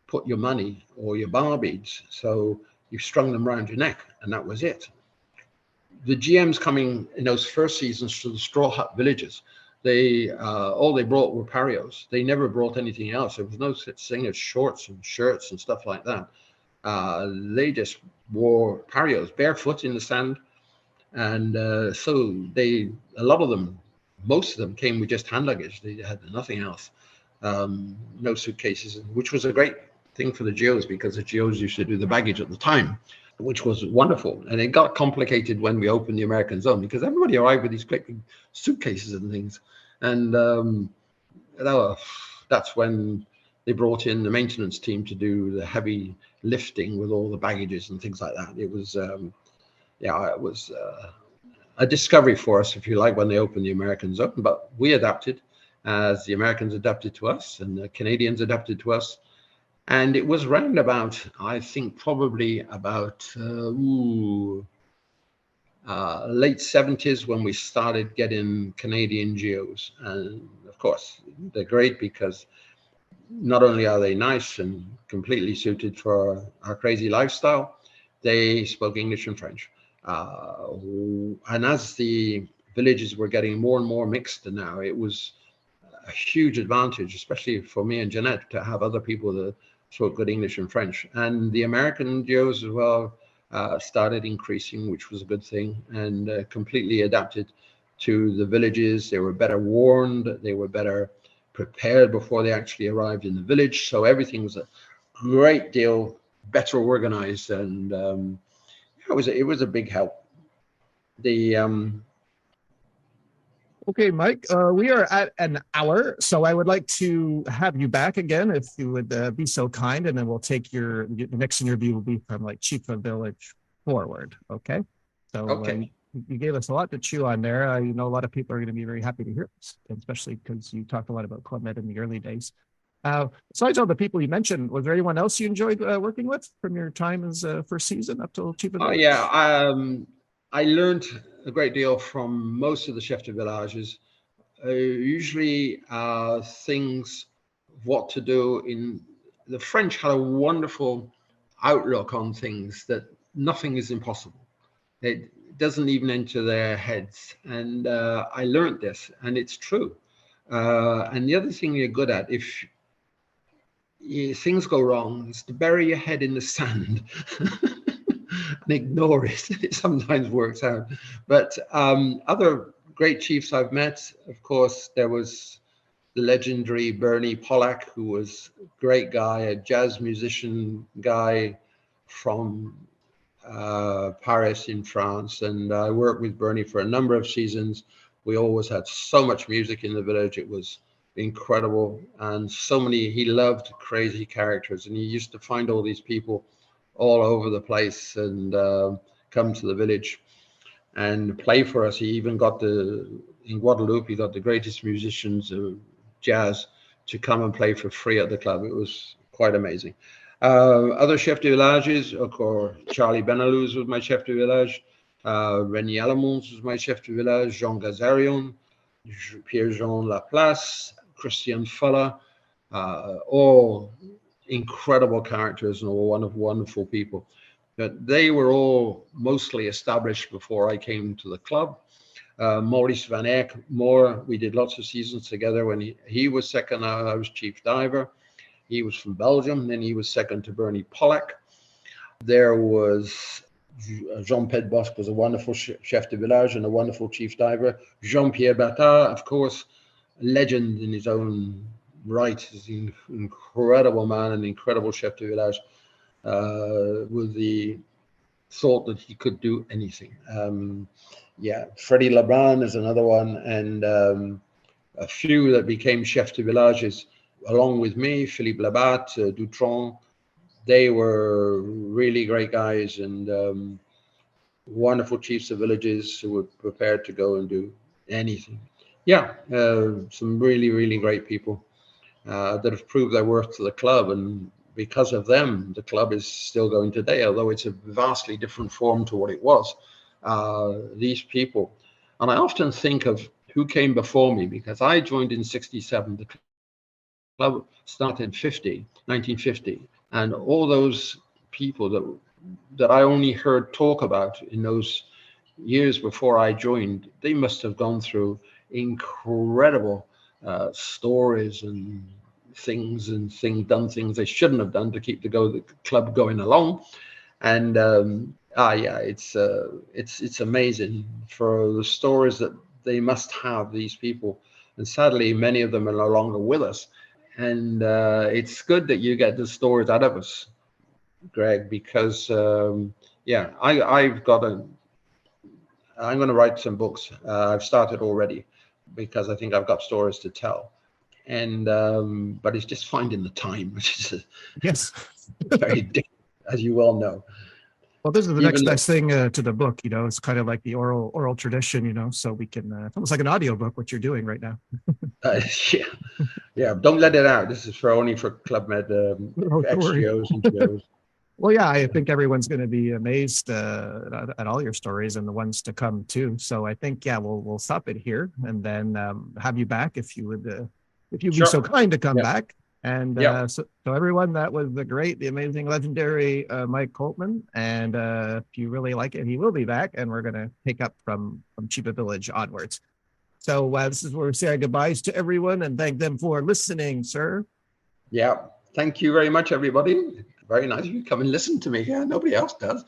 put your money or your Barbies. So you strung them around your neck, and that was it. The GMs coming in those first seasons to the straw hut villages, all they brought were parios. They never brought anything else. There was no such thing as shorts and shirts and stuff like that. They just wore parios, barefoot in the sand. And so a lot of them, most of them came with just hand luggage. They had nothing else, no suitcases, which was a great thing for the GOs, because the GOs used to do the baggage at the time, which was wonderful. And it got complicated when we opened the American Zone, because everybody arrived with these big suitcases and things. And that's when they brought in the maintenance team to do the heavy lifting with all the baggages and things like that. It was, it was a discovery for us, if you like, when they opened the American zone. But we adapted as the Americans adapted to us and the Canadians adapted to us. And it was round about, I think, probably about late 70s when we started getting Canadian geos. And of course, they're great because not only are they nice and completely suited for our crazy lifestyle, they spoke English and French. And as the villages were getting more and more mixed now, it was a huge advantage, especially for me and Jeanette, to have other people that spoke good English and French. And the American Joes as well started increasing, which was a good thing, and completely adapted to the villages. They were better warned, they were better prepared before they actually arrived in the village. So everything was a great deal better organized, and it was a big help. The Okay, Mike, we are at an hour, so I would like to have you back again if you would be so kind, and then we'll take the next interview will be from like Chief of Village forward. Okay, so okay. You gave us a lot to chew on there. You know, a lot of people are going to be very happy to hear this, especially because you talked a lot about Club Med in the early days. Besides all the people you mentioned, was there anyone else you enjoyed working with from your time as first season up till Chief of Village? Yeah, I learned a great deal from most of the chefs de villages. Usually things, what to do in the French had a wonderful outlook on things that nothing is impossible. It doesn't even enter their heads. And I learned this, and it's true. And the other thing you're good at, if things go wrong, is to bury your head in the sand and ignore it. It sometimes works out. But other great chiefs I've met, of course, there was the legendary Bernie Pollack, who was a great guy, a jazz musician guy from Paris in France. And I worked with Bernie for a number of seasons. We always had so much music in the village. It was incredible. And so many, he loved crazy characters. And he used to find all these people all over the place and come to the village and play for us. He even got in Guadeloupe, he got the greatest musicians of jazz to come and play for free at the club. It was quite amazing. Other chef de villages, of course, Charlie Benalouz was my chef de village. René Alamons was my chef de village. Jean Gazarion, Pierre-Jean Laplace, Christian Fuller, all incredible characters and all wonderful people. But they were all mostly established before I came to the club. Maurice Van Eyck, we did lots of seasons together. When he was second, I was chief diver. He was from Belgium, then he was second to Bernie Pollack. There was Jean-Pierre Bosque, was a wonderful chef de village and a wonderful chief diver. Jean-Pierre Batard, of course, a legend in his own right. He's an incredible man, an incredible chef de village, with the thought that he could do anything. Freddie Lebrun is another one, and a few that became chef de villages along with me, Philippe Labat, Dutron. They were really great guys and wonderful chiefs of villages who were prepared to go and do anything. Some really great people that have proved their worth to the club, and because of them, the club is still going today, although it's a vastly different form to what it was. These people, and I often think of who came before me, because I joined in 67. The club started in 1950, and all those people that I only heard talk about in those years before I joined, they must have gone through incredible stories and done things they shouldn't have done to keep the club going along. And it's amazing for the stories that they must have, these people. And sadly, many of them are no longer with us. And it's good that you get the stories out of us, Greg, because I'm going to write some books. I've started already. because I think I've got stories to tell. And but it's just finding the time, which is Yes. very difficult, as you well know. Well, this is the Even next though- best thing to the book. It's kind of like the oral tradition. So we can, it's almost like an audiobook, what you're doing right now. yeah, yeah. Don't let it out. This is only for Club Med Oh, don't worry. XGOs and GOs. Well, yeah, I think everyone's going to be amazed at all your stories and the ones to come too. So I think, yeah, we'll stop it here and then have you back if you'd be Sure. so kind to come Yeah. back. And Yeah. so everyone, that was the amazing, legendary Mike Coltman. And if you really like it, he will be back, and we're going to pick up from Chiba Village onwards. So this is where we say our goodbyes to everyone and thank them for listening, sir. Yeah. Thank you very much, everybody. Very nice of you come and listen to me. Yeah, nobody else does.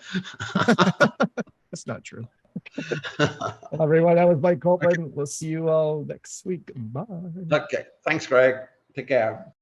That's not true. Well, everyone, that was Mike Coltman. Okay. We'll see you all next week. Bye. Okay. Thanks, Greg. Take care.